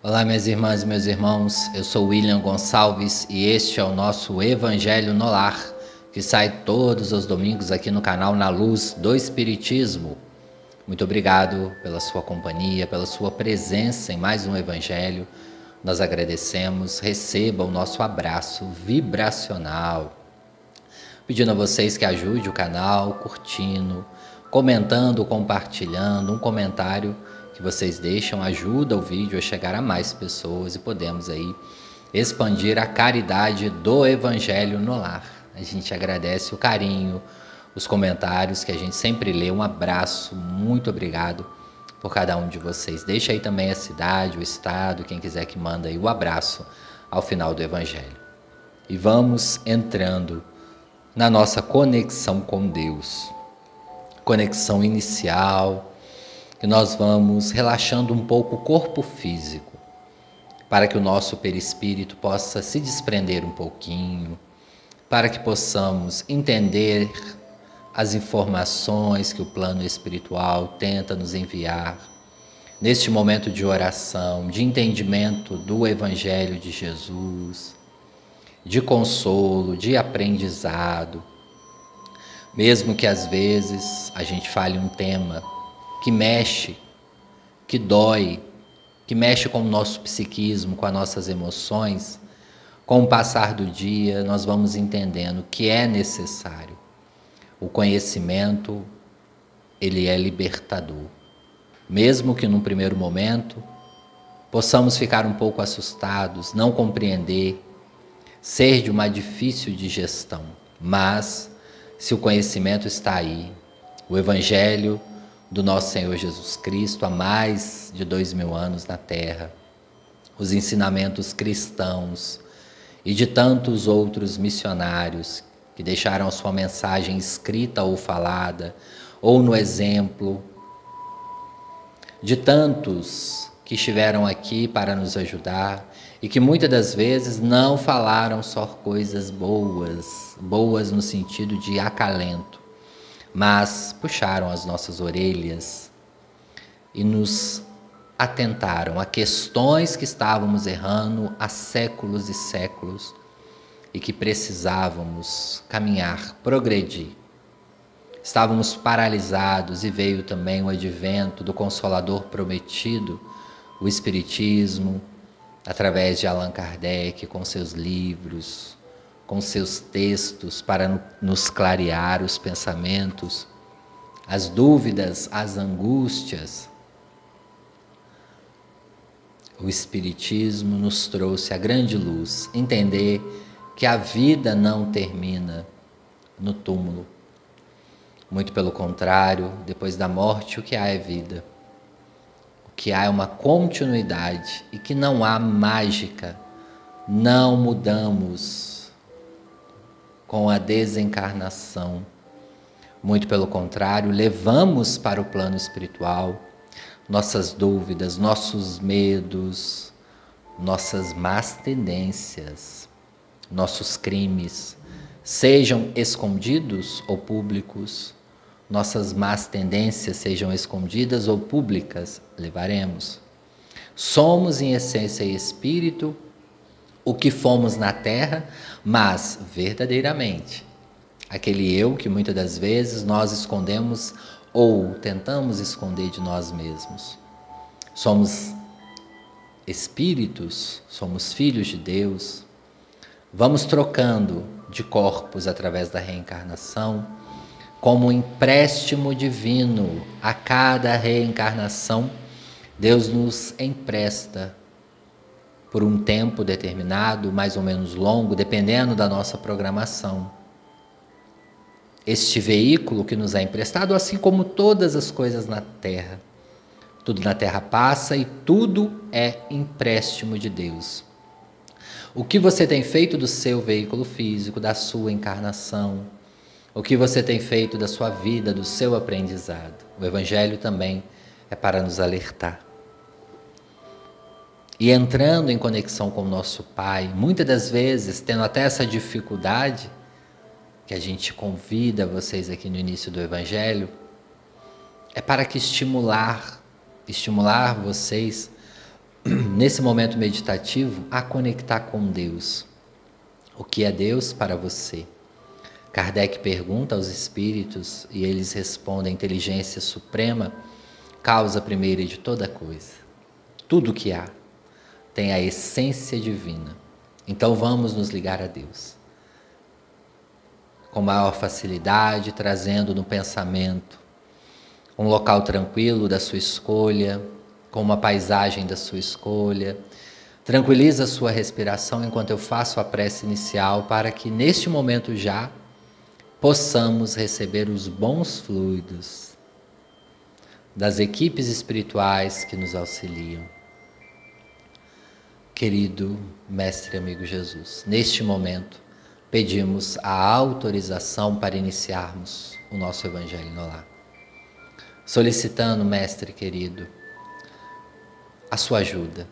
Olá, minhas irmãs e meus irmãos, eu sou William Gonçalves e este é o nosso Evangelho no Lar, que sai todos os domingos aqui no canal Na Luz do Espiritismo. Muito obrigado pela sua companhia, pela sua presença em mais um Evangelho. Nós agradecemos, receba o nosso abraço vibracional. Pedindo a vocês que ajudem o canal, curtindo, comentando, compartilhando. Um comentário que vocês deixam ajuda o vídeo a chegar a mais pessoas e podemos aí expandir a caridade do Evangelho no Lar. A gente agradece o carinho, os comentários que a gente sempre lê. Um abraço, muito obrigado por cada um de vocês. Deixa aí também a cidade, o estado, quem quiser que manda aí o abraço ao final do Evangelho. E vamos entrando na nossa conexão com Deus. Conexão inicial, que nós vamos relaxando um pouco o corpo físico, para que o nosso perispírito possa se desprender um pouquinho, para que possamos entender as informações que o plano espiritual tenta nos enviar, neste momento de oração, de entendimento do Evangelho de Jesus, de consolo, de aprendizado. Mesmo que às vezes a gente fale um tema que mexe, que dói, que mexe com o nosso psiquismo, com as nossas emoções, com o passar do dia nós vamos entendendo que é necessário. O conhecimento, ele é libertador. Mesmo que num primeiro momento possamos ficar um pouco assustados, não compreender, ser de uma difícil digestão, mas se o conhecimento está aí, o Evangelho do nosso Senhor Jesus Cristo há mais de 2000 anos na Terra, os ensinamentos cristãos e de tantos outros missionários que deixaram a sua mensagem escrita ou falada, ou no exemplo, de tantos que estiveram aqui para nos ajudar e que muitas das vezes não falaram só coisas boas, boas no sentido de acalento, mas puxaram as nossas orelhas e nos atentaram a questões que estávamos errando há séculos e séculos e que precisávamos caminhar, progredir. Estávamos paralisados e veio também o advento do Consolador prometido, o Espiritismo, através de Allan Kardec, com seus livros, com seus textos para nos clarear os pensamentos, as dúvidas, as angústias. O Espiritismo nos trouxe a grande luz, entender que a vida não termina no túmulo. Muito pelo contrário, depois da morte o que há é vida. O que há é uma continuidade e que não há mágica. Não mudamos com a desencarnação. Muito pelo contrário, levamos para o plano espiritual nossas dúvidas, nossos medos, nossas más tendências, nossos crimes, sejam escondidos ou públicos, nossas más tendências sejam escondidas ou públicas, levaremos. Somos em essência e espírito o que fomos na terra, mas verdadeiramente aquele eu que muitas das vezes nós escondemos ou tentamos esconder de nós mesmos. Somos espíritos, somos filhos de Deus, vamos trocando de corpos através da reencarnação, como um empréstimo divino. A cada reencarnação, Deus nos empresta por um tempo determinado, mais ou menos longo, dependendo da nossa programação. Este veículo que nos é emprestado, assim como todas as coisas na Terra. Tudo na Terra passa e tudo é empréstimo de Deus. O que você tem feito do seu veículo físico, da sua encarnação, o que você tem feito da sua vida, do seu aprendizado. O Evangelho também é para nos alertar. E entrando em conexão com o nosso Pai, muitas das vezes, tendo até essa dificuldade, que a gente convida vocês aqui no início do Evangelho, é para que estimular vocês nesse momento meditativo, a conectar com Deus. O que é Deus para você? Kardec pergunta aos espíritos e eles respondem: a inteligência suprema, causa primeira de toda coisa. Tudo que há tem a essência divina. Então vamos nos ligar a Deus com maior facilidade, trazendo no pensamento um local tranquilo da sua escolha, com uma paisagem da sua escolha. Tranquiliza a sua respiração enquanto eu faço a prece inicial, para que neste momento já possamos receber os bons fluidos das equipes espirituais que nos auxiliam. Querido Mestre amigo Jesus, neste momento pedimos a autorização para iniciarmos o nosso Evangelho no Lar. Solicitando, Mestre querido, a sua ajuda,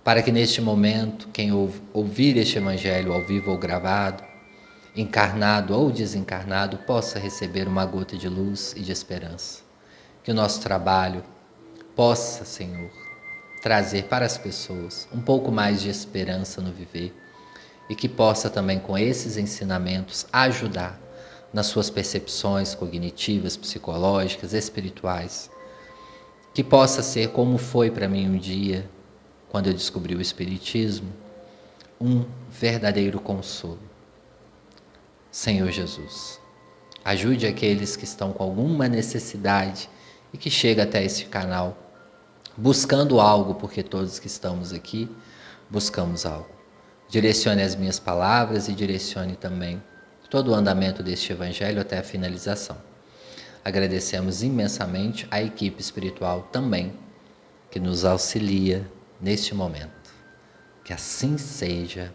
para que neste momento, quem ouvir este Evangelho ao vivo ou gravado, encarnado ou desencarnado, possa receber uma gota de luz e de esperança. Que o nosso trabalho possa, Senhor, trazer para as pessoas um pouco mais de esperança no viver e que possa também, com esses ensinamentos, ajudar nas suas percepções cognitivas, psicológicas, espirituais. Que possa ser como foi para mim um dia, quando eu descobri o Espiritismo, um verdadeiro consolo. Senhor Jesus, ajude aqueles que estão com alguma necessidade e que chegam até esse canal buscando algo, porque todos que estamos aqui buscamos algo. Direcione as minhas palavras e direcione também todo o andamento deste Evangelho até a finalização. Agradecemos imensamente a equipe espiritual também, que nos auxilia neste momento. Que assim seja,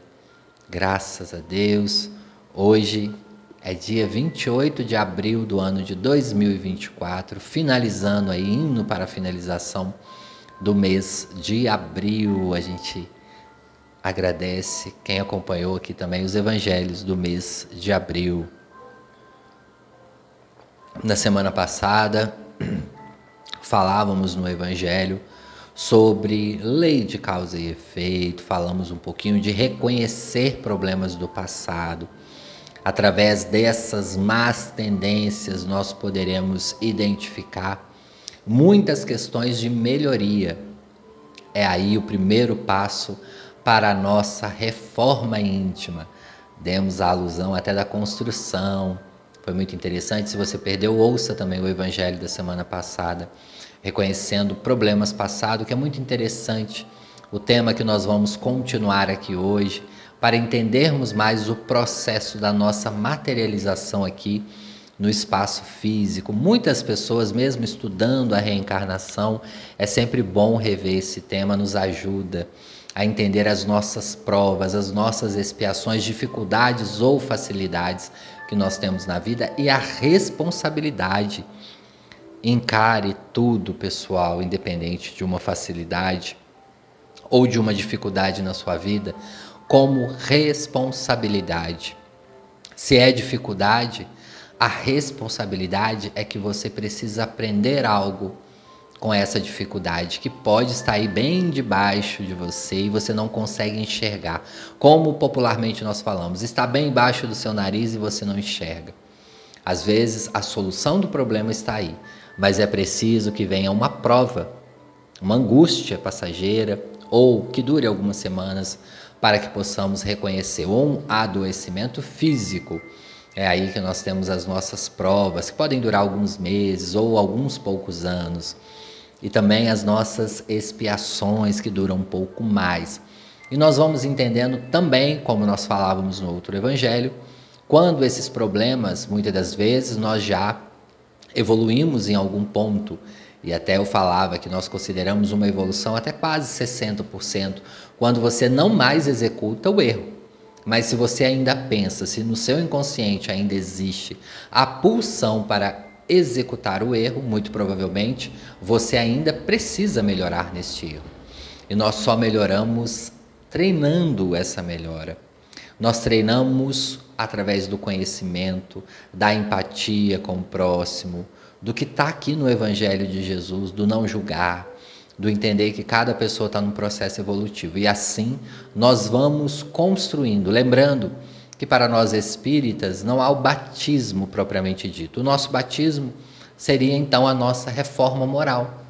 graças a Deus. Hoje é dia 28 de abril do ano de 2024, finalizando aí, indo para a finalização do mês de abril. A gente agradece quem acompanhou aqui também os evangelhos do mês de abril. Na semana passada, falávamos no evangelho sobre lei de causa e efeito, falamos um pouquinho de reconhecer problemas do passado. Através dessas más tendências, nós poderemos identificar muitas questões de melhoria. É aí o primeiro passo para a nossa reforma íntima. Demos a alusão até da construção. Foi muito interessante. Se você perdeu, ouça também o evangelho da semana passada, reconhecendo problemas passados, que é muito interessante. O tema que nós vamos continuar aqui hoje, para entendermos mais o processo da nossa materialização aqui no espaço físico. Muitas pessoas, mesmo estudando a reencarnação, é sempre bom rever esse tema, nos ajuda a entender as nossas provas, as nossas expiações, dificuldades ou facilidades que nós temos na vida e a responsabilidade. Encare tudo, pessoal, independente de uma facilidade ou de uma dificuldade na sua vida, como responsabilidade. Se é dificuldade, a responsabilidade é que você precisa aprender algo com essa dificuldade, que pode estar aí bem debaixo de você e você não consegue enxergar. Como popularmente nós falamos, está bem embaixo do seu nariz e você não enxerga. Às vezes a solução do problema está aí, mas é preciso que venha uma prova, uma angústia passageira ou que dure algumas semanas, para que possamos reconhecer um adoecimento físico. É aí que nós temos as nossas provas, que podem durar alguns meses ou alguns poucos anos. E também as nossas expiações, que duram um pouco mais. E nós vamos entendendo também, como nós falávamos no outro evangelho, quando esses problemas, muitas das vezes, nós já evoluímos em algum ponto. E até eu falava que nós consideramos uma evolução até quase 60%, quando você não mais executa o erro. Mas se você ainda pensa, se no seu inconsciente ainda existe a pulsão para executar o erro, muito provavelmente você ainda precisa melhorar neste erro. E nós só melhoramos treinando essa melhora. Nós treinamos através do conhecimento, da empatia com o próximo, do que está aqui no Evangelho de Jesus, do não julgar, do entender que cada pessoa está num processo evolutivo. E assim nós vamos construindo. Lembrando que para nós espíritas não há o batismo propriamente dito. O nosso batismo seria então a nossa reforma moral.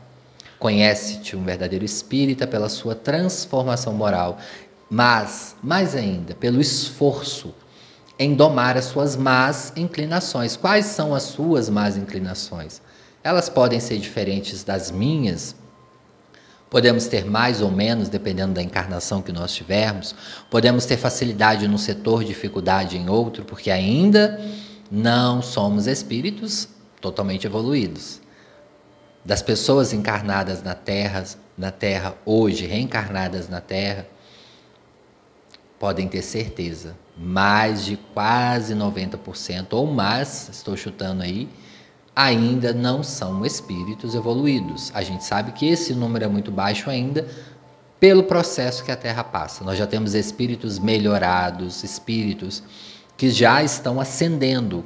Conhece-te um verdadeiro espírita pela sua transformação moral, mas, mais ainda, pelo esforço em domar as suas más inclinações. Quais são as suas más inclinações? Elas podem ser diferentes das minhas. Podemos ter mais ou menos, dependendo da encarnação que nós tivermos. Podemos ter facilidade num setor, dificuldade em outro, porque ainda não somos espíritos totalmente evoluídos. Das pessoas encarnadas na Terra hoje, reencarnadas na Terra, podem ter certeza, mais de quase 90% ou mais, estou chutando aí, ainda não são espíritos evoluídos. A gente sabe que esse número é muito baixo ainda pelo processo que a Terra passa. Nós já temos espíritos melhorados, espíritos que já estão ascendendo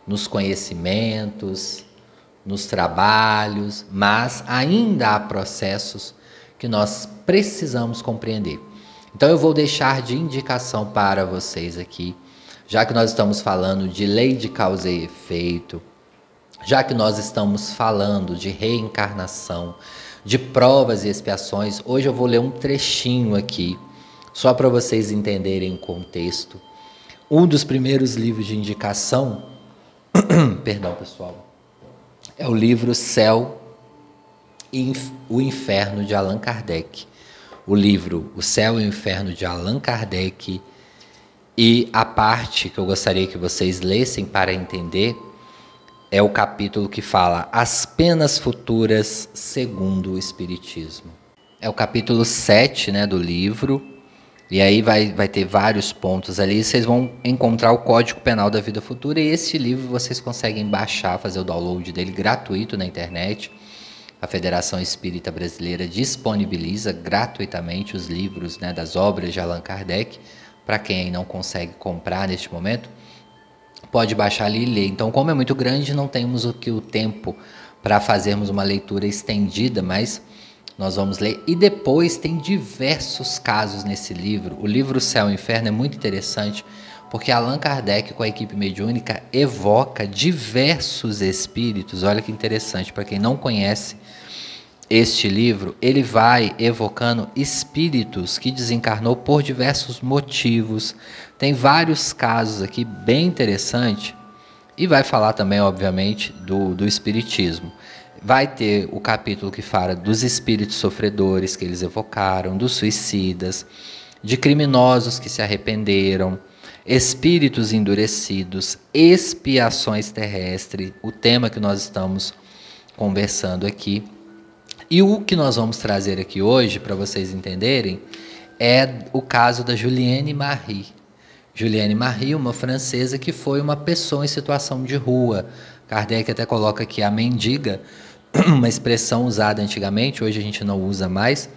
nos conhecimentos, nos trabalhos, mas ainda há processos que nós precisamos compreender. Então eu vou deixar de indicação para vocês aqui, já que nós estamos falando de lei de causa e efeito, já que nós estamos falando de reencarnação, de provas e expiações, hoje eu vou ler um trechinho aqui, só para vocês entenderem o contexto. Um dos primeiros livros de indicação, perdão pessoal, é o livro Céu e o Inferno de Allan Kardec. O livro O Céu e o Inferno de Allan Kardec, e a parte que eu gostaria que vocês lessem para entender é o capítulo que fala As Penas Futuras segundo o Espiritismo. É o capítulo 7, né, do livro, e aí vai ter vários pontos ali, vocês vão encontrar o Código Penal da Vida Futura, e esse livro vocês conseguem baixar, fazer o download dele gratuito na internet. A Federação Espírita Brasileira disponibiliza gratuitamente os livros, né, das obras de Allan Kardec. Para quem não consegue comprar neste momento, pode baixar ali e ler. Então, como é muito grande, não temos o tempo para fazermos uma leitura estendida, mas nós vamos ler. E depois tem diversos casos nesse livro. O livro Céu e Inferno é muito interessante, porque Allan Kardec, com a equipe mediúnica, evoca diversos espíritos. Olha que interessante, para quem não conhece este livro, ele vai evocando espíritos que desencarnou por diversos motivos. Tem vários casos aqui bem interessantes, e vai falar também, obviamente, do espiritismo. Vai ter o capítulo que fala dos espíritos sofredores que eles evocaram, dos suicidas, de criminosos que se arrependeram, espíritos endurecidos, expiações terrestres, o tema que nós estamos conversando aqui. E o que nós vamos trazer aqui hoje, para vocês entenderem, é o caso da Juliane Marie. Juliane Marie, uma francesa que foi uma pessoa em situação de rua. Kardec até coloca aqui a mendiga, uma expressão usada antigamente, hoje a gente não usa mais.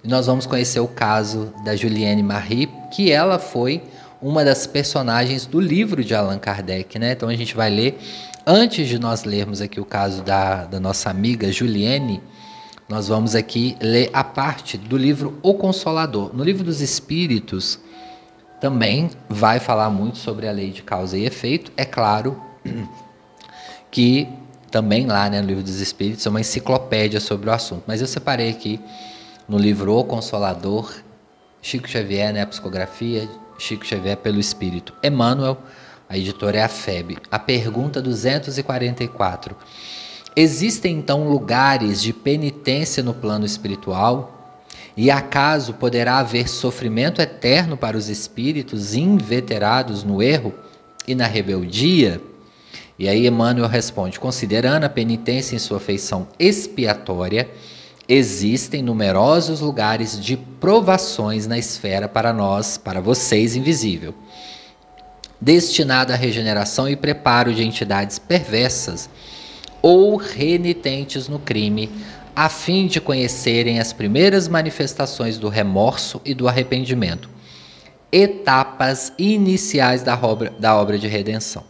E nós vamos conhecer o caso da Juliane Marie, que ela foi uma das personagens do livro de Allan Kardec, né? Então a gente vai ler, antes de nós lermos aqui o caso da nossa amiga Juliane, nós vamos aqui ler a parte do livro O Consolador. No livro dos Espíritos também vai falar muito sobre a lei de causa e efeito. É claro que também lá, né, no livro dos Espíritos é uma enciclopédia sobre o assunto. Mas eu separei aqui no livro O Consolador, Chico Xavier, né, a psicografia, Chico Xavier pelo Espírito Emmanuel, a editora é a FEB. A pergunta 244. Existem então lugares de penitência no plano espiritual? E acaso poderá haver sofrimento eterno para os espíritos inveterados no erro e na rebeldia? E aí Emmanuel responde: considerando a penitência em sua feição expiatória, existem numerosos lugares de provações na esfera para nós, para vocês, invisível, destinado à regeneração e preparo de entidades perversas ou renitentes no crime, a fim de conhecerem as primeiras manifestações do remorso e do arrependimento, etapas iniciais da obra de redenção.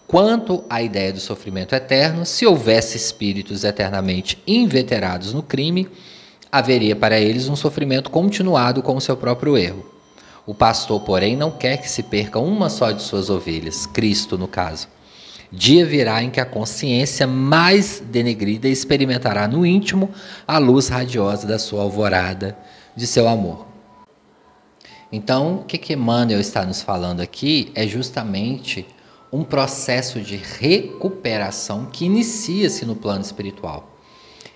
Quanto à ideia do sofrimento eterno, se houvesse espíritos eternamente inveterados no crime, haveria para eles um sofrimento continuado com o seu próprio erro. O pastor, porém, não quer que se perca uma só de suas ovelhas, Cristo no caso. Dia virá em que a consciência mais denegrida experimentará no íntimo a luz radiosa da sua alvorada, de seu amor. Então, o que Emmanuel está nos falando aqui é justamente um processo de recuperação que inicia-se no plano espiritual.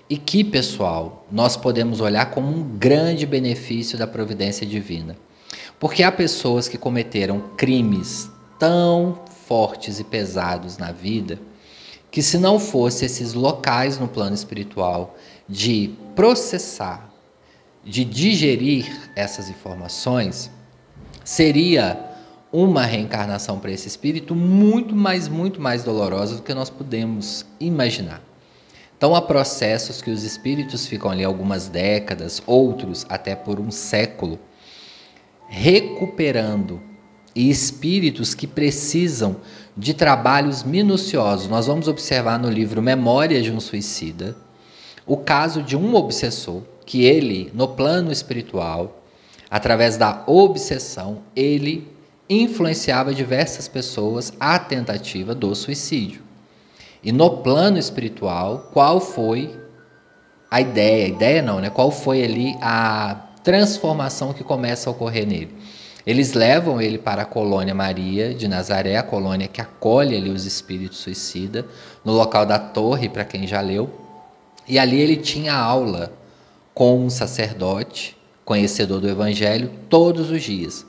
E que, pessoal, nós podemos olhar como um grande benefício da providência divina. Porque há pessoas que cometeram crimes tão fortes e pesados na vida, que se não fosse esses locais no plano espiritual de processar, de digerir essas informações, seria uma reencarnação para esse espírito muito mais dolorosa do que nós podemos imaginar. Então há processos que os espíritos ficam ali algumas décadas, outros até por um século, recuperando, e espíritos que precisam de trabalhos minuciosos. Nós vamos observar no livro Memórias de um Suicida o caso de um obsessor que ele, no plano espiritual, através da obsessão, ele influenciava diversas pessoas à tentativa do suicídio. E no plano espiritual, qual foi a ideia não, né? Qual foi ali a transformação que começa a ocorrer nele? Eles levam ele para a colônia Maria de Nazaré, a colônia que acolhe ali os espíritos suicidas, no local da torre, para quem já leu. E ali ele tinha aula com um sacerdote, conhecedor do Evangelho, todos os dias.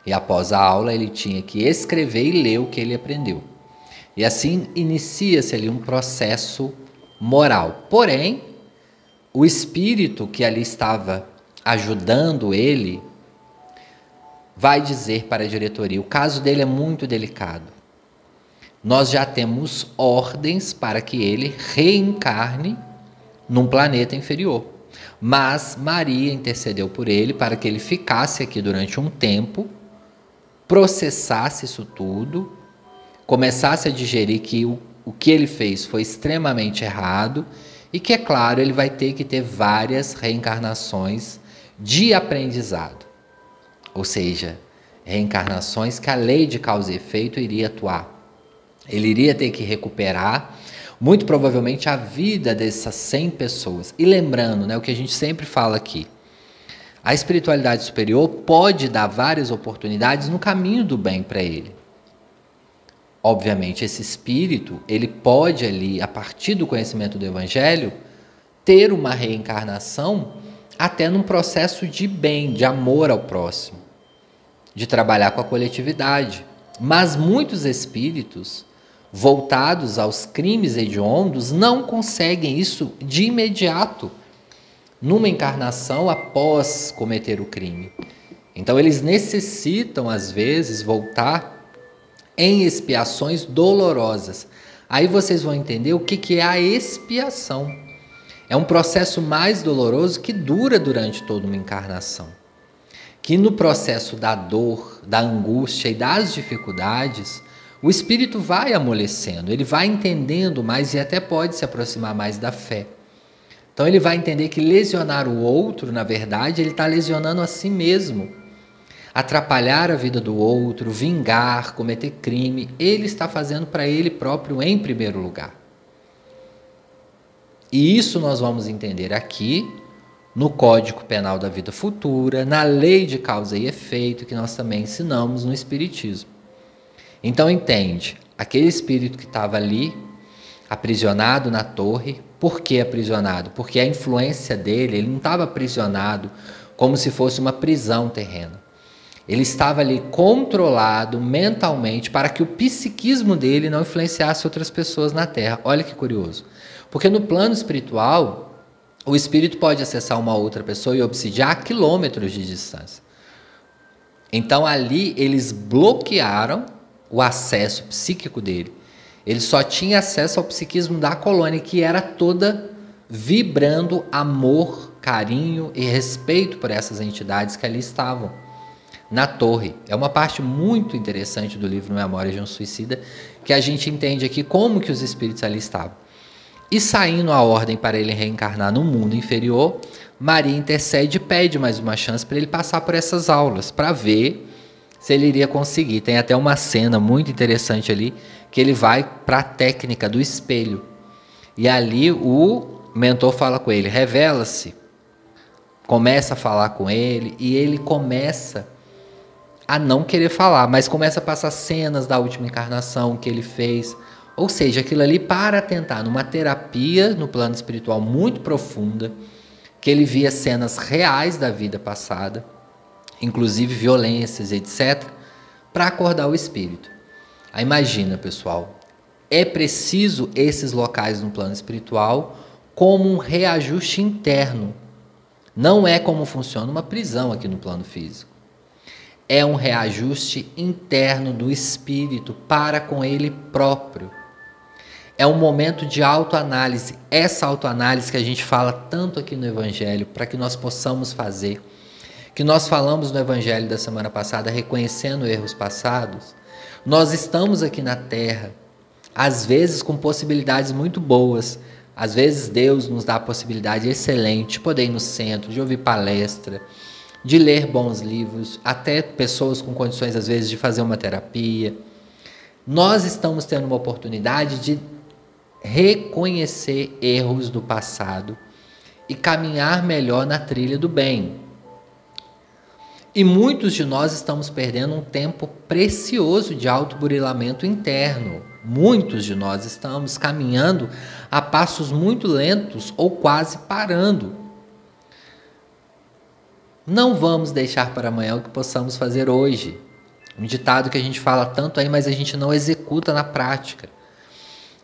E após a aula ele tinha que escrever e ler o que ele aprendeu. E assim inicia-se ali um processo moral. Porém, o espírito que ali estava ajudando ele vai dizer para a diretoria: o caso dele é muito delicado. Nós já temos ordens para que ele reencarne num planeta inferior. Mas Maria intercedeu por ele para que ele ficasse aqui durante um tempo, processasse isso tudo, começasse a digerir que o que ele fez foi extremamente errado e que, é claro, ele vai ter que ter várias reencarnações de aprendizado. Ou seja, reencarnações que a lei de causa e efeito iria atuar. Ele iria ter que recuperar, muito provavelmente, a vida dessas 100 pessoas. E lembrando, né, o que a gente sempre fala aqui, a espiritualidade superior pode dar várias oportunidades no caminho do bem para ele. Obviamente, esse espírito, ele pode ali, a partir do conhecimento do Evangelho, ter uma reencarnação até num processo de bem, de amor ao próximo, de trabalhar com a coletividade. Mas muitos espíritos voltados aos crimes hediondos não conseguem isso de imediato, numa encarnação após cometer o crime. Então eles necessitam, às vezes, voltar em expiações dolorosas. Aí vocês vão entender o que é a expiação. É um processo mais doloroso que dura durante toda uma encarnação. Que no processo da dor, da angústia e das dificuldades, o espírito vai amolecendo, ele vai entendendo mais e até pode se aproximar mais da fé. Então ele vai entender que lesionar o outro, na verdade, ele está lesionando a si mesmo. Atrapalhar a vida do outro, vingar, cometer crime, ele está fazendo para ele próprio em primeiro lugar. E isso nós vamos entender aqui no Código Penal da Vida Futura, na lei de causa e efeito, que nós também ensinamos no Espiritismo. Então entende, aquele espírito que estava ali, aprisionado na torre. Por que aprisionado? Porque a influência dele, ele não estava aprisionado como se fosse uma prisão terrena. Ele estava ali controlado mentalmente para que o psiquismo dele não influenciasse outras pessoas na Terra. Olha que curioso. Porque no plano espiritual, o espírito pode acessar uma outra pessoa e obsidiar a quilômetros de distância. Então ali eles bloquearam o acesso psíquico dele. Ele só tinha acesso ao psiquismo da colônia, que era toda vibrando amor, carinho e respeito por essas entidades que ali estavam. na torre. É uma parte muito interessante do livro Memórias de um Suicida, que a gente entende aqui como que os espíritos ali estavam. E saindo a ordem para ele reencarnar no mundo inferior, Maria intercede e pede mais uma chance para ele passar por essas aulas, para ver se ele iria conseguir. Tem até uma cena muito interessante ali, que ele vai para a técnica do espelho. E ali o mentor fala com ele, revela-se, começa a falar com ele, e ele começa a não querer falar, mas começa a passar cenas da última encarnação que ele fez. Ou seja, aquilo ali para tentar, numa terapia no plano espiritual muito profunda, que ele via cenas reais da vida passada, inclusive violências, etc., para acordar o espírito. Aí imagina, pessoal, é preciso esses locais no plano espiritual como um reajuste interno. Não é como funciona uma prisão aqui no plano físico. É um reajuste interno do espírito para com ele próprio. É um momento de autoanálise. Essa autoanálise que a gente fala tanto aqui no Evangelho, para que nós possamos fazer, que nós falamos no Evangelho da semana passada, reconhecendo erros passados. Nós estamos aqui na Terra, às vezes com possibilidades muito boas. Às vezes Deus nos dá a possibilidade excelente de poder ir no centro, de ouvir palestra, de ler bons livros, até pessoas com condições, às vezes, de fazer uma terapia. Nós estamos tendo uma oportunidade de reconhecer erros do passado e caminhar melhor na trilha do bem. E muitos de nós estamos perdendo um tempo precioso de autoburilamento interno. Muitos de nós estamos caminhando a passos muito lentos ou quase parando. Não vamos deixar para amanhã o que possamos fazer hoje. Um ditado que a gente fala tanto aí, mas a gente não executa na prática.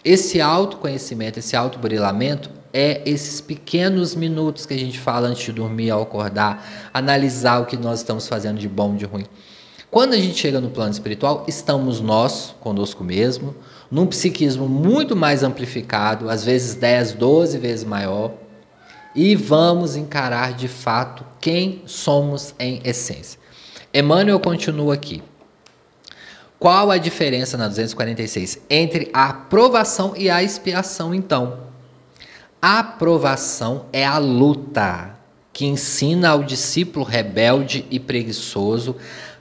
Esse autoconhecimento, esse autoburilamento é esses pequenos minutos que a gente fala antes de dormir, ao acordar, analisar o que nós estamos fazendo de bom e de ruim. Quando a gente chega no plano espiritual, estamos nós, conosco mesmo, num psiquismo muito mais amplificado, às vezes 10, 12 vezes maior, e vamos encarar de fato quem somos em essência. Emmanuel continua aqui. Qual a diferença na 246 entre a aprovação e a expiação, então? A aprovação é a luta que ensina ao discípulo rebelde e preguiçoso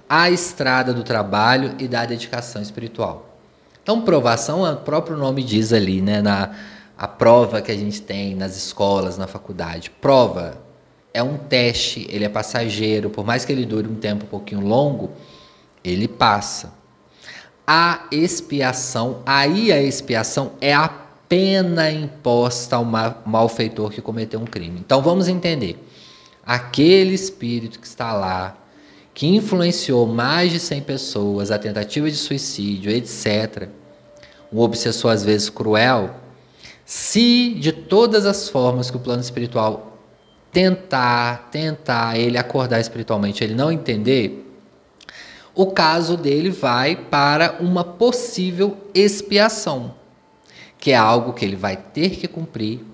a estrada do trabalho e da dedicação espiritual. Então, provação, o próprio nome diz ali, né, a prova que a gente tem nas escolas, na faculdade. Prova é um teste, ele é passageiro, por mais que ele dure um tempo um pouquinho longo, ele passa. A expiação, aí a expiação é a pena imposta ao malfeitor que cometeu um crime. Então vamos entender. Aquele espírito que está lá, que influenciou mais de 100 pessoas, a tentativa de suicídio, etc., um obsessor às vezes cruel, se de todas as formas que o plano espiritual tentar ele acordar espiritualmente, ele não entender, o caso dele vai para uma possível expiação, que é algo que ele vai ter que cumprir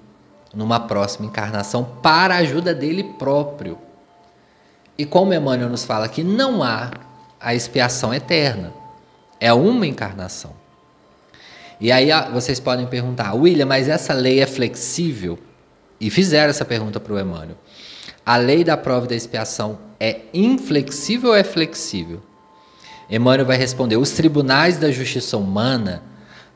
numa próxima encarnação para a ajuda dele próprio. E como Emmanuel nos fala que não há a expiação eterna, é uma encarnação. E aí vocês podem perguntar, William, mas essa lei é flexível? E fizeram essa pergunta para o Emmanuel. A lei da prova e da expiação é inflexível ou é flexível? Emmanuel vai responder, os tribunais da justiça humana,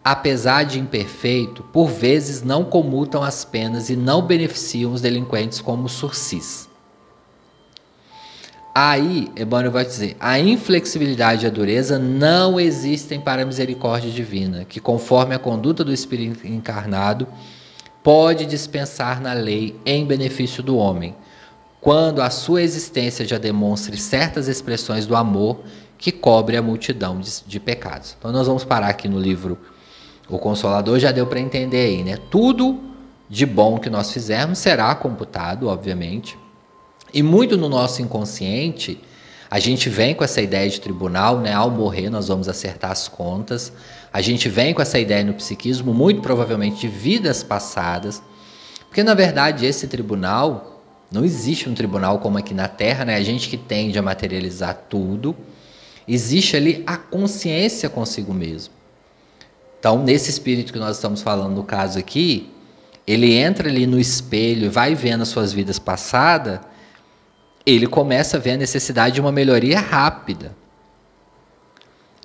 apesar de imperfeito, por vezes não comutam as penas e não beneficiam os delinquentes como sursis. Aí, Emmanuel vai dizer, a inflexibilidade e a dureza não existem para a misericórdia divina, que conforme a conduta do espírito encarnado, pode dispensar na lei em benefício do homem, quando a sua existência já demonstre certas expressões do amor que cobre a multidão de pecados. Então nós vamos parar aqui no livro O Consolador, já deu para entender aí, né? Tudo de bom que nós fizermos será computado, obviamente. E muito no nosso inconsciente, a gente vem com essa ideia de tribunal, né? Ao morrer nós vamos acertar as contas. A gente vem com essa ideia no psiquismo, muito provavelmente de vidas passadas. Porque, na verdade, esse tribunal, Não existe um tribunal como aqui na Terra, né? A gente que tende a materializar tudo. Existe ali a consciência consigo mesmo. Então, nesse espírito que nós estamos falando no caso aqui, ele entra ali no espelho e vai vendo as suas vidas passadas, ele começa a ver a necessidade de uma melhoria rápida.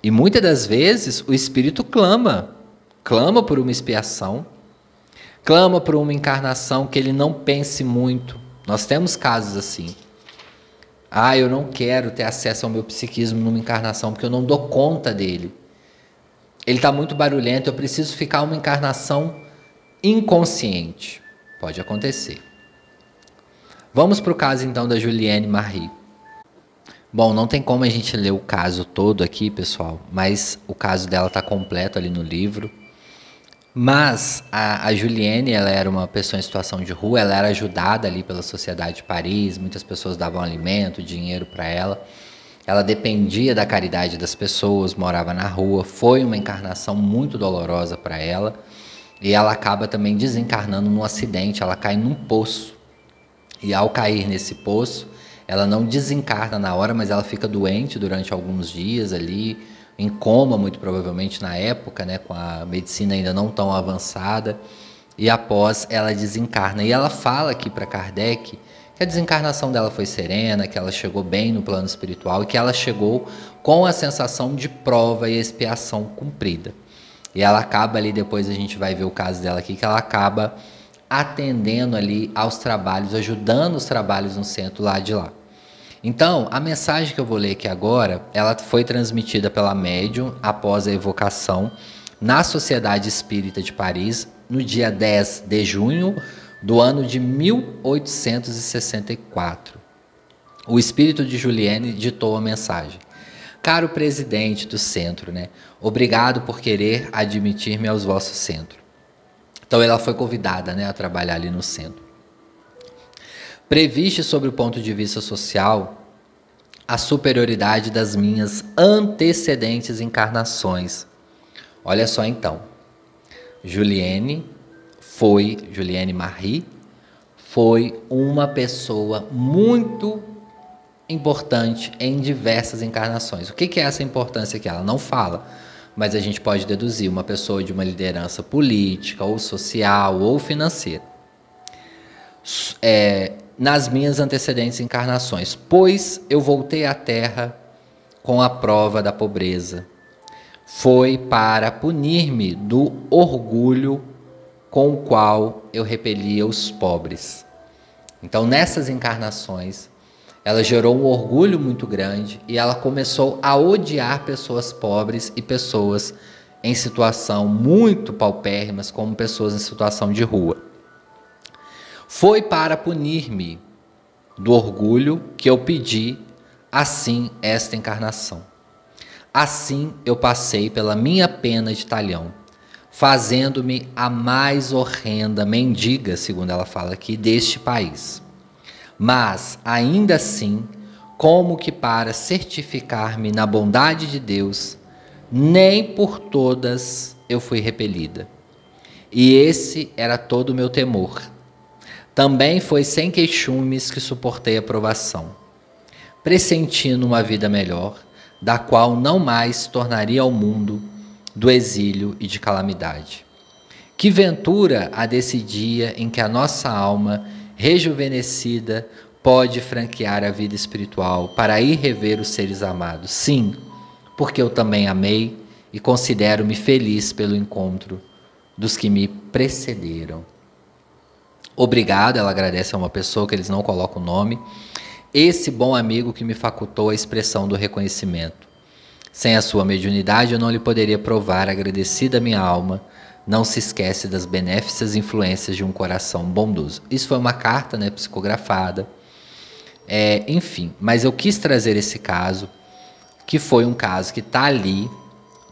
E muitas das vezes o espírito clama por uma expiação, clama por uma encarnação que ele não pense muito. Nós temos casos assim. Eu não quero ter acesso ao meu psiquismo numa encarnação porque eu não dou conta dele. Ele está muito barulhento, eu preciso ficar uma encarnação inconsciente. Pode acontecer. Vamos para o caso então da Juliane Marie. Bom, não tem como a gente ler o caso todo aqui, pessoal, mas o caso dela está completo ali no livro. Mas a Juliane, ela era uma pessoa em situação de rua, ela era ajudada ali pela Sociedade de Paris, muitas pessoas davam alimento, dinheiro para ela. Ela dependia da caridade das pessoas, morava na rua, foi uma encarnação muito dolorosa para ela. E ela acaba também desencarnando num acidente, ela cai num poço. E ao cair nesse poço, ela não desencarna na hora, mas ela fica doente durante alguns dias ali, em coma muito provavelmente na época, né, com a medicina ainda não tão avançada. E após ela desencarna. E ela fala aqui para Kardec que a desencarnação dela foi serena, que ela chegou bem no plano espiritual e que ela chegou com a sensação de prova e expiação cumprida. E ela acaba ali, depois a gente vai ver o caso dela aqui, que ela acaba atendendo ali aos trabalhos, ajudando os trabalhos no centro lá de lá. Então, a mensagem que eu vou ler aqui agora, ela foi transmitida pela médium após a evocação na Sociedade Espírita de Paris, no dia 10 de junho do ano de 1864. O espírito de Juliane ditou a mensagem. Caro presidente do centro, né? Obrigado por querer admitir-me aos vossos centros. Então ela foi convidada, né, a trabalhar ali no centro. Previste sobre o ponto de vista social a superioridade das minhas antecedentes encarnações. Olha só então. Juliane Marie foi uma pessoa muito importante em diversas encarnações. O que é essa importância aqui? Ela não fala, mas a gente pode deduzir uma pessoa de uma liderança política, ou social, ou financeira. Nas minhas antecedentes encarnações, pois eu voltei à Terra com a prova da pobreza. Foi para punir-me do orgulho com o qual eu repelia os pobres. Então, nessas encarnações, ela gerou um orgulho muito grande e ela começou a odiar pessoas pobres e pessoas em situação muito paupérrimas, como pessoas em situação de rua. Foi para punir-me do orgulho que eu pedi, assim, esta encarnação. Assim eu passei pela minha pena de talhão, fazendo-me a mais horrenda mendiga, segundo ela fala aqui, deste país. Mas, ainda assim, como que para certificar-me na bondade de Deus, nem por todas eu fui repelida. E esse era todo o meu temor. Também foi sem queixumes que suportei a provação, pressentindo uma vida melhor, da qual não mais tornaria ao mundo do exílio e de calamidade. Que ventura há desse dia em que a nossa alma, rejuvenescida, pode franquear a vida espiritual para ir rever os seres amados? Sim, porque eu também amei e considero-me feliz pelo encontro dos que me precederam. Obrigado, ela agradece a uma pessoa que eles não colocam o nome, esse bom amigo que me facultou a expressão do reconhecimento. Sem a sua mediunidade eu não lhe poderia provar, agradecida minha alma, não se esquece das benéficas influências de um coração bondoso. Isso foi uma carta, né, psicografada. Enfim, mas eu quis trazer esse caso, que foi um caso que está ali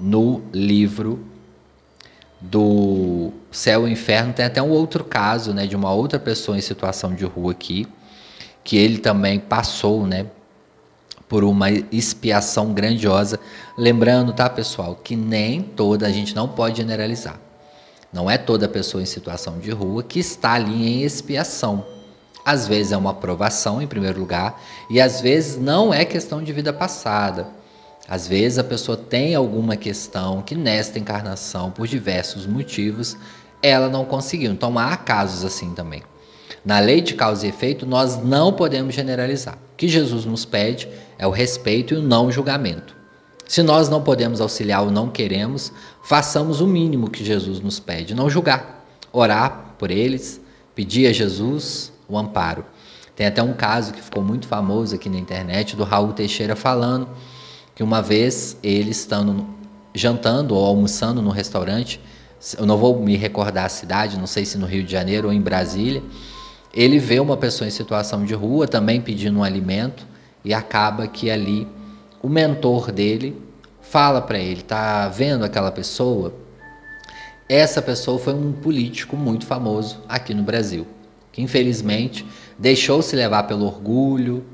no livro do Céu e Inferno. Tem até um outro caso, né, de uma outra pessoa em situação de rua aqui, que ele também passou, né, por uma expiação grandiosa. Lembrando, tá, pessoal, que nem toda, a gente não pode generalizar. Não é toda pessoa em situação de rua que está ali em expiação. Às vezes é uma provação, em primeiro lugar, e às vezes não é questão de vida passada. Às vezes a pessoa tem alguma questão que nesta encarnação, por diversos motivos, ela não conseguiu. Então há casos assim também. Na lei de causa e efeito, nós não podemos generalizar. O que Jesus nos pede é o respeito e o não julgamento. Se nós não podemos auxiliar ou não queremos, façamos o mínimo que Jesus nos pede, não julgar. Orar por eles, pedir a Jesus o amparo. Tem até um caso que ficou muito famoso aqui na internet, do Raul Teixeira falando que uma vez ele estando jantando ou almoçando no restaurante, eu não vou me recordar a cidade, não sei se no Rio de Janeiro ou em Brasília, ele vê uma pessoa em situação de rua também pedindo um alimento e acaba que ali o mentor dele fala para ele, tá vendo aquela pessoa? Essa pessoa foi um político muito famoso aqui no Brasil, que infelizmente deixou-se levar pelo orgulho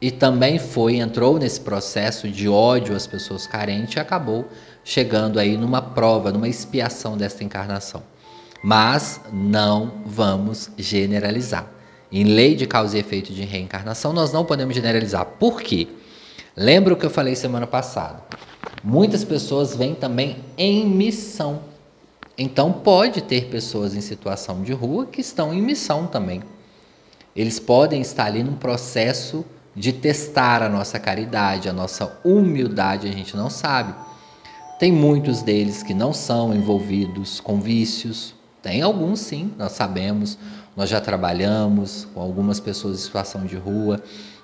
e também entrou nesse processo de ódio às pessoas carentes e acabou chegando aí numa prova, numa expiação desta encarnação. Mas não vamos generalizar. Em lei de causa e efeito de reencarnação, nós não podemos generalizar. Por quê? Lembra o que eu falei semana passada? Muitas pessoas vêm também em missão. Então pode ter pessoas em situação de rua que estão em missão também. Eles podem estar ali num processo de testar a nossa caridade, a nossa humildade, a gente não sabe. Tem muitos deles que não são envolvidos com vícios. Tem alguns sim, nós sabemos, nós já trabalhamos com algumas pessoas em situação de rua,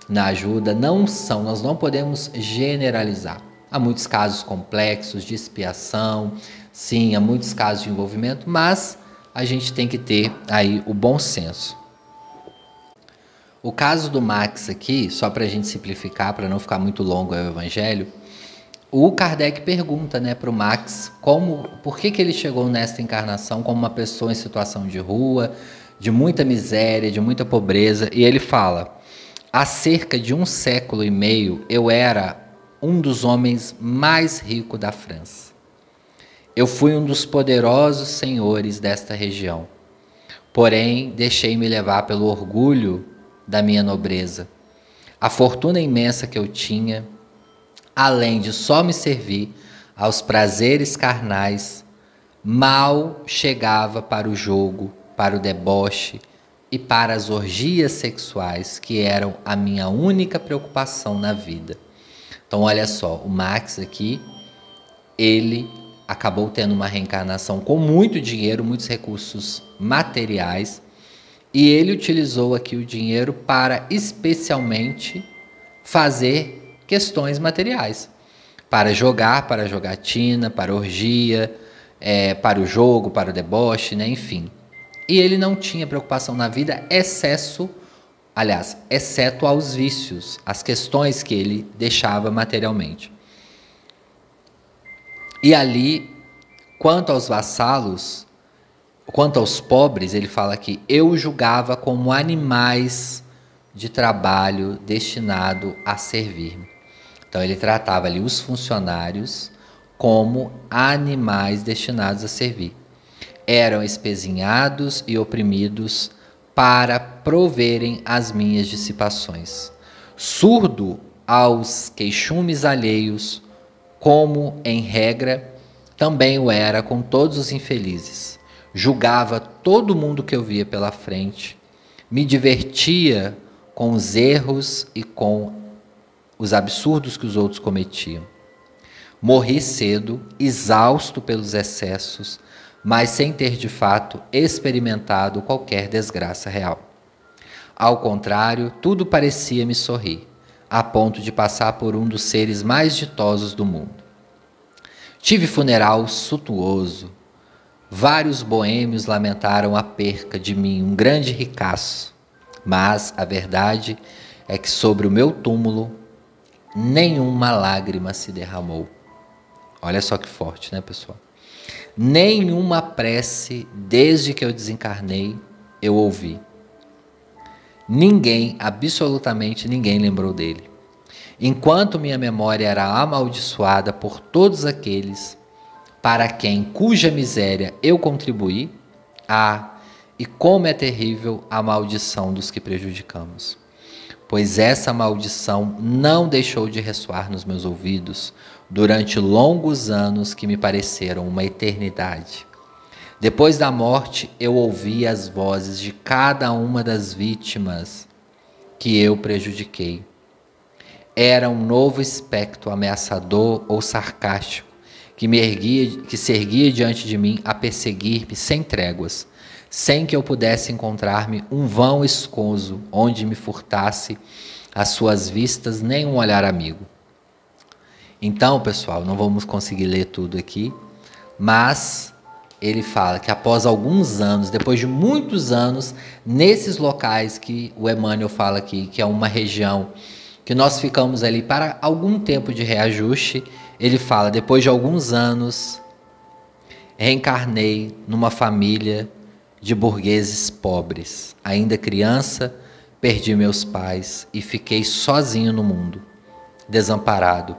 na ajuda, nós não podemos generalizar. Há muitos casos complexos de expiação, sim, há muitos casos de envolvimento, mas a gente tem que ter aí o bom senso. O caso do Max aqui, só para a gente simplificar, para não ficar muito longo o evangelho, o Kardec pergunta, né, para o Max por que ele chegou nesta encarnação como uma pessoa em situação de rua, de muita miséria, de muita pobreza, e ele fala: há cerca de 1,5 século eu era um dos homens mais ricos da França. Eu fui um dos poderosos senhores desta região. Porém, deixei-me levar pelo orgulho da minha nobreza. A fortuna imensa que eu tinha, além de só me servir aos prazeres carnais, mal chegava para o jogo, para o deboche e para as orgias sexuais, que eram a minha única preocupação na vida. Então olha só, o Max aqui, ele acabou tendo uma reencarnação com muito dinheiro, muitos recursos materiais, e ele utilizou aqui o dinheiro para especialmente fazer questões materiais, para jogatina, para orgia, para o jogo, para o deboche, né? Enfim. E ele não tinha preocupação na vida, exceto aos vícios, as questões que ele deixava materialmente. E ali, quanto aos vassalos, quanto aos pobres, ele fala que eu julgava como animais de trabalho destinado a servir-me. Então ele tratava ali os funcionários como animais destinados a servir. Eram espezinhados e oprimidos para proverem as minhas dissipações. Surdo aos queixumes alheios, como, em regra, também o era com todos os infelizes. Julgava todo mundo que eu via pela frente, me divertia com os erros e com os absurdos que os outros cometiam. Morri cedo, exausto pelos excessos, mas sem ter de fato experimentado qualquer desgraça real. Ao contrário, tudo parecia me sorrir, a ponto de passar por um dos seres mais ditosos do mundo. Tive funeral suntuoso. Vários boêmios lamentaram a perca de mim, um grande ricaço. Mas a verdade é que sobre o meu túmulo nenhuma lágrima se derramou. Olha só que forte, né, pessoal? Nenhuma prece, desde que eu desencarnei, eu ouvi. Ninguém, absolutamente ninguém lembrou dele. Enquanto minha memória era amaldiçoada por todos aqueles para cuja miséria eu contribuí, E como é terrível a maldição dos que prejudicamos. Pois essa maldição não deixou de ressoar nos meus ouvidos durante longos anos que me pareceram uma eternidade. Depois da morte, eu ouvi as vozes de cada uma das vítimas que eu prejudiquei. Era um novo espectro ameaçador ou sarcástico que se erguia diante de mim a perseguir-me sem tréguas, sem que eu pudesse encontrar-me um vão escuso onde me furtasse as suas vistas nem um olhar amigo. Então, pessoal, não vamos conseguir ler tudo aqui, mas ele fala que após alguns anos, depois de muitos anos, nesses locais que o Emmanuel fala aqui, que é uma região que nós ficamos ali para algum tempo de reajuste, ele fala, depois de alguns anos, reencarnei numa família de burgueses pobres. Ainda criança, perdi meus pais e fiquei sozinho no mundo, desamparado.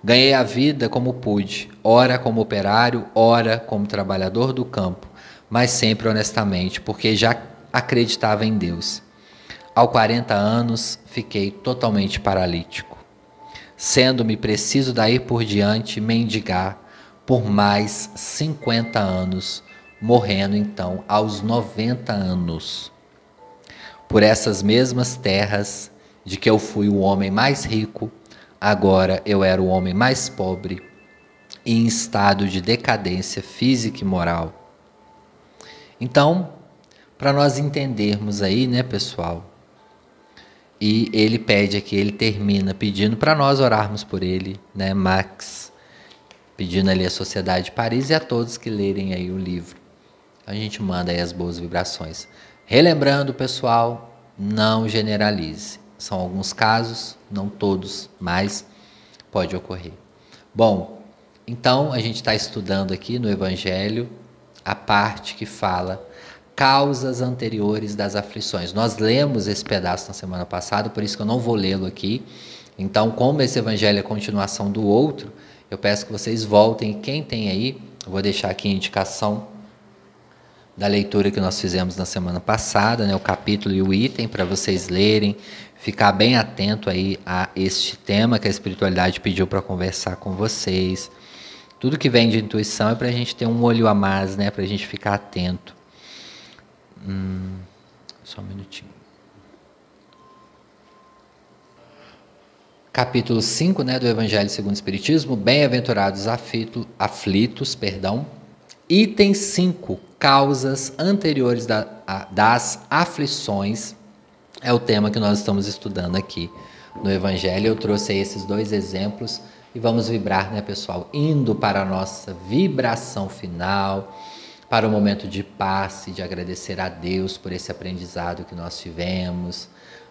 Ganhei a vida como pude, ora como operário, ora como trabalhador do campo, mas sempre honestamente, porque já acreditava em Deus. Aos 40 anos, fiquei totalmente paralítico, sendo-me preciso daí por diante mendigar por mais 50 anos, morrendo então aos 90 anos. Por essas mesmas terras de que eu fui o homem mais rico, agora eu era o homem mais pobre e em estado de decadência física e moral. Então, para nós entendermos aí, né, pessoal? E ele pede aqui, ele termina pedindo para nós orarmos por ele, né, Max, pedindo ali à Sociedade de Paris e a todos que lerem aí o livro. A gente manda aí as boas vibrações. Relembrando, pessoal, não generalize. São alguns casos, não todos, mas pode ocorrer. Bom, então a gente está estudando aqui no Evangelho a parte que fala causas anteriores das aflições. Nós lemos esse pedaço na semana passada, por isso que eu não vou lê-lo aqui. Então, como esse Evangelho é continuação do outro, eu peço que vocês voltem. Quem tem aí, eu vou deixar aqui a indicação da leitura que nós fizemos na semana passada, né, o capítulo e o item para vocês lerem, ficar bem atento aí a este tema que a espiritualidade pediu para conversar com vocês. Tudo que vem de intuição é para a gente ter um olho a mais, né, para a gente ficar atento. Só um minutinho. Capítulo 5, né, do Evangelho segundo o Espiritismo, bem-aventurados aflitos, item 5, causas anteriores das aflições, é o tema que nós estamos estudando aqui no Evangelho. Eu trouxe aí esses dois exemplos e vamos vibrar, né, pessoal, indo para a nossa vibração final, para o momento de paz e de agradecer a Deus por esse aprendizado que nós tivemos.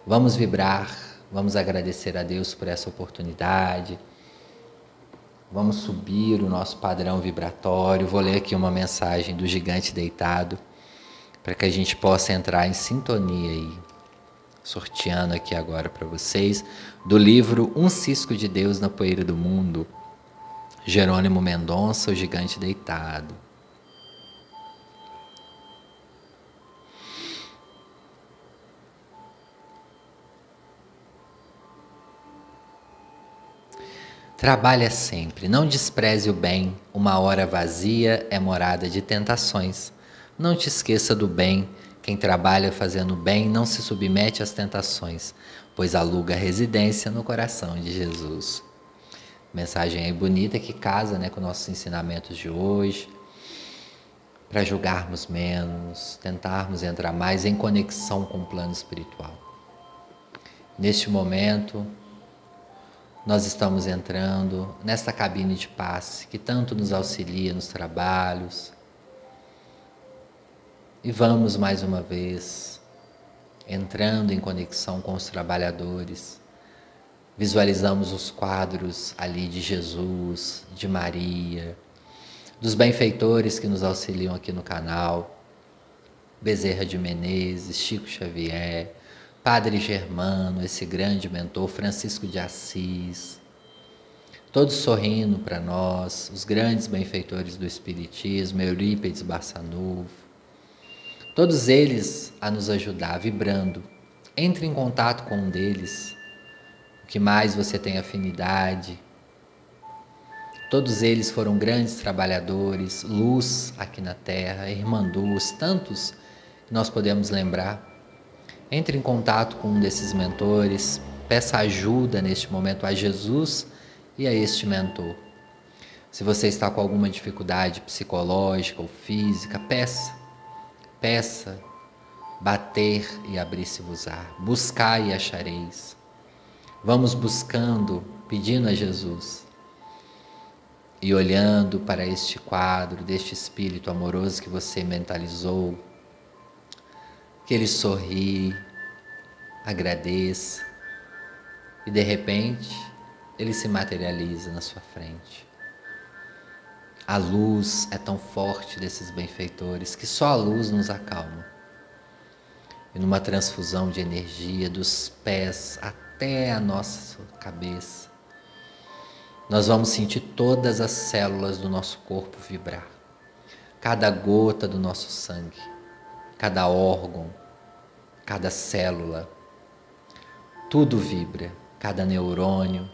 Vamos vibrar, vamos agradecer a Deus por essa oportunidade. Vamos subir o nosso padrão vibratório. Vou ler aqui uma mensagem do Gigante Deitado, para que a gente possa entrar em sintonia aí. Sorteando aqui agora para vocês, do livro Um Cisco de Deus na Poeira do Mundo, Jerônimo Mendonça, o Gigante Deitado. Trabalha sempre, não despreze o bem, uma hora vazia é morada de tentações. Não te esqueça do bem, quem trabalha fazendo bem não se submete às tentações, pois aluga residência no coração de Jesus. Mensagem aí bonita que casa, né, com nossos ensinamentos de hoje, para julgarmos menos, tentarmos entrar mais em conexão com o plano espiritual. Neste momento, nós estamos entrando nesta cabine de passe que tanto nos auxilia nos trabalhos. E vamos mais uma vez entrando em conexão com os trabalhadores. Visualizamos os quadros ali de Jesus, de Maria, dos benfeitores que nos auxiliam aqui no canal. Bezerra de Menezes, Chico Xavier, Padre Germano, esse grande mentor, Francisco de Assis, todos sorrindo para nós, os grandes benfeitores do Espiritismo, Eurípides Barçanufo, Todos eles a nos ajudar, vibrando. Entre em contato com um deles, o que mais você tem afinidade. Todos eles foram grandes trabalhadores, luz aqui na Terra, irmanduz, tantos que nós podemos lembrar. Entre em contato com um desses mentores, peça ajuda neste momento a Jesus e a este mentor. Se você está com alguma dificuldade psicológica ou física, peça. Peça, bater e abrir-se-vos-á, buscai e achareis. Vamos buscando, pedindo a Jesus e olhando para este quadro deste Espírito amoroso que você mentalizou, que ele sorri, agradeça e de repente ele se materializa na sua frente. A luz é tão forte desses benfeitores que só a luz nos acalma. E numa transfusão de energia dos pés até a nossa cabeça, nós vamos sentir todas as células do nosso corpo vibrar. Cada gota do nosso sangue, cada órgão, cada célula, tudo vibra, cada neurônio.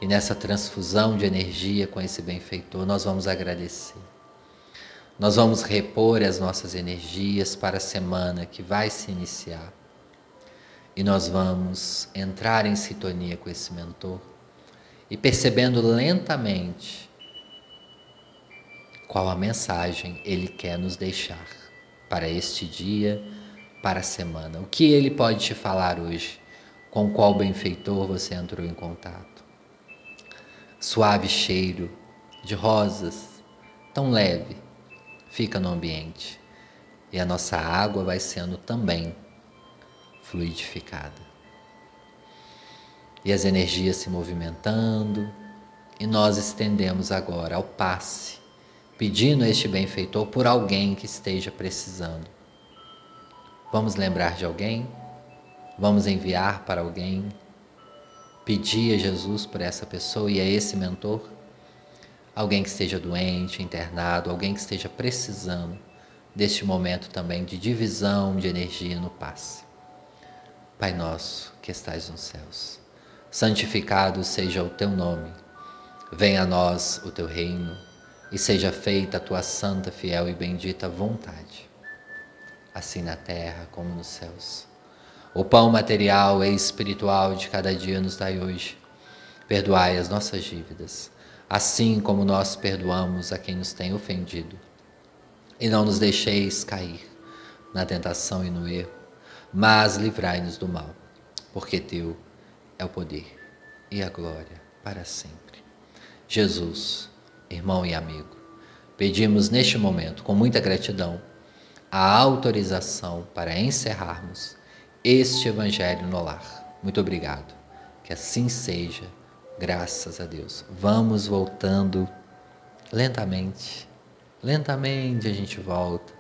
E nessa transfusão de energia com esse benfeitor, nós vamos agradecer. Nós vamos repor as nossas energias para a semana que vai se iniciar. E nós vamos entrar em sintonia com esse mentor e percebendo lentamente qual a mensagem ele quer nos deixar para este dia, para a semana. O que ele pode te falar hoje? Com qual benfeitor você entrou em contato? Suave cheiro de rosas, tão leve, fica no ambiente. E a nossa água vai sendo também fluidificada. E as energias se movimentando, e nós estendemos agora ao passe, pedindo a este benfeitor por alguém que esteja precisando. Vamos lembrar de alguém? Vamos enviar para alguém? Pedir a Jesus por essa pessoa e a esse mentor, alguém que esteja doente, internado, alguém que esteja precisando deste momento também de divisão de energia no passe. Pai nosso que estais nos céus, santificado seja o teu nome, venha a nós o teu reino e seja feita a tua santa, fiel e bendita vontade, assim na terra como nos céus. O pão material e espiritual de cada dia nos dai hoje. Perdoai as nossas dívidas, assim como nós perdoamos a quem nos tem ofendido. E não nos deixeis cair na tentação e no erro, mas livrai-nos do mal, porque teu é o poder e a glória para sempre. Jesus, irmão e amigo, pedimos neste momento, com muita gratidão, a autorização para encerrarmos este Evangelho no Lar. Muito obrigado. Que assim seja, graças a Deus. Vamos voltando lentamente. Lentamente a gente volta,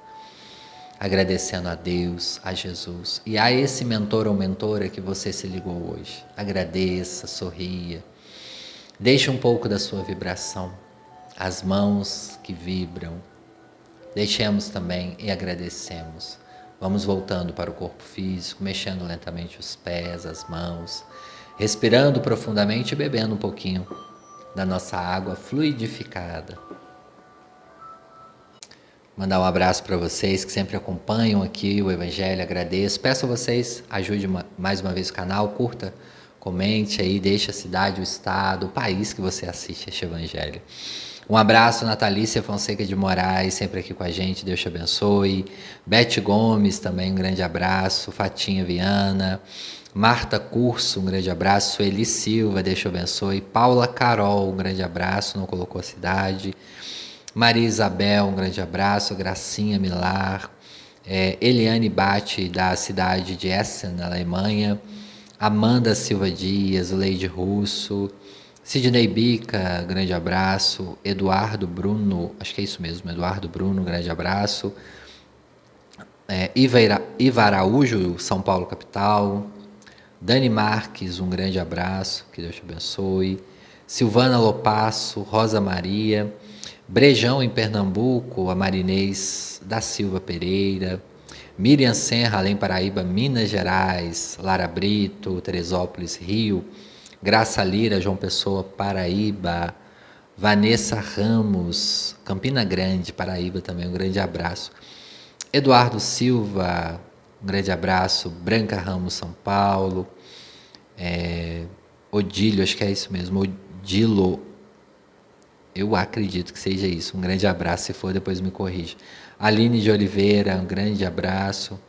agradecendo a Deus, a Jesus e a esse mentor ou mentora que você se ligou hoje. Agradeça, sorria. Deixe um pouco da sua vibração, as mãos que vibram. Deixemos também e agradecemos. Vamos voltando para o corpo físico, mexendo lentamente os pés, as mãos, respirando profundamente e bebendo um pouquinho da nossa água fluidificada. Mandar um abraço para vocês que sempre acompanham aqui o Evangelho, agradeço. Peço a vocês, ajude mais uma vez o canal, curta, comente aí, deixe a cidade, o estado, o país que você assiste este Evangelho. Um abraço, Natalícia Fonseca de Moraes, sempre aqui com a gente, Deus te abençoe. Beth Gomes também, um grande abraço. Fatinha Viana, Marta Curso, um grande abraço. Sueli Silva, Deus te abençoe. Paula Carol, um grande abraço, não colocou a cidade. Maria Isabel, um grande abraço. Gracinha Milar, Eliane Bate, da cidade de Essen, na Alemanha. Amanda Silva Dias, Leide Russo. Sidney Bica, grande abraço. Eduardo Bruno, acho que é isso mesmo, Eduardo Bruno, grande abraço. Iva Araújo, São Paulo, capital. Dani Marques, um grande abraço, que Deus te abençoe. Silvana Lopasso, Rosa Maria. Brejão, em Pernambuco, a Marinês da Silva Pereira. Miriam Serra, Além Paraíba, Minas Gerais. Lara Brito, Teresópolis, Rio. Graça Lira, João Pessoa, Paraíba. Vanessa Ramos, Campina Grande, Paraíba também, um grande abraço. Eduardo Silva, um grande abraço. Branca Ramos, São Paulo. Odílio, acho que é isso mesmo, Odilo, eu acredito que seja isso. Um grande abraço, se for, depois me corrija. Aline de Oliveira, um grande abraço.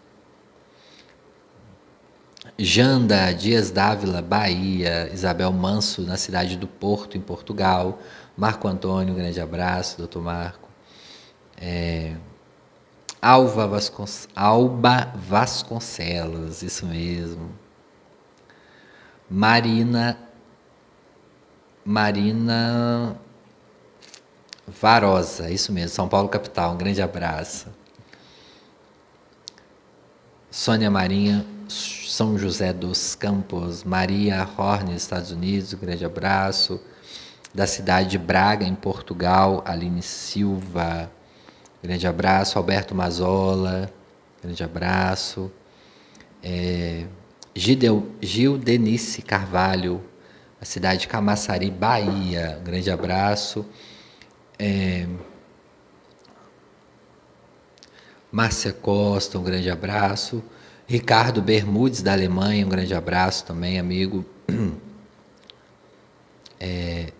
Janda Dias Dávila, Bahia. Isabel Manso, na cidade do Porto, em Portugal. Marco Antônio, um grande abraço, doutor Marco. Alba Vasconcelos, isso mesmo. Marina Varosa, isso mesmo, São Paulo capital, um grande abraço. Sônia Marinha, São José dos Campos. Maria Horne, Estados Unidos, um grande abraço. Da cidade de Braga, em Portugal, Aline Silva, grande abraço. Alberto Mazola, grande abraço. Gildenice Carvalho, a cidade de Camaçari, Bahia, um grande abraço. Márcia Costa, um grande abraço. Ricardo Bermudes, da Alemanha, um grande abraço também, amigo.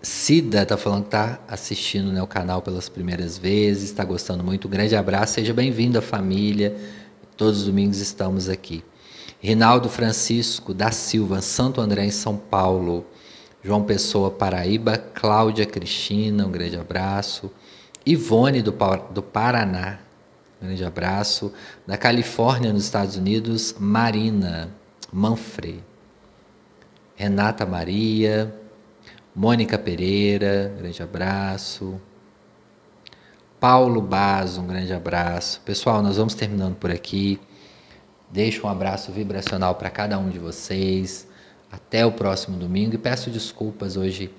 Cida está falando que está assistindo, né, o canal pelas primeiras vezes, está gostando muito. Um grande abraço, seja bem-vindo à família. Todos os domingos estamos aqui. Rinaldo Francisco da Silva, Santo André, em São Paulo. João Pessoa, Paraíba. Cláudia Cristina, um grande abraço. Ivone do Paraná, um grande abraço. Da Califórnia, nos Estados Unidos, Marina Manfre. Renata Maria. Mônica Pereira, um grande abraço. Paulo Bazo, um grande abraço. Pessoal, nós vamos terminando por aqui. Deixo um abraço vibracional para cada um de vocês. Até o próximo domingo. E peço desculpas, hoje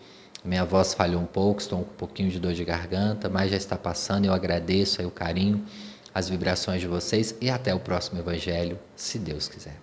minha voz falhou um pouco, estou com um pouquinho de dor de garganta, mas já está passando. Eu agradeço aí o carinho, as vibrações de vocês. E até o próximo Evangelho, se Deus quiser.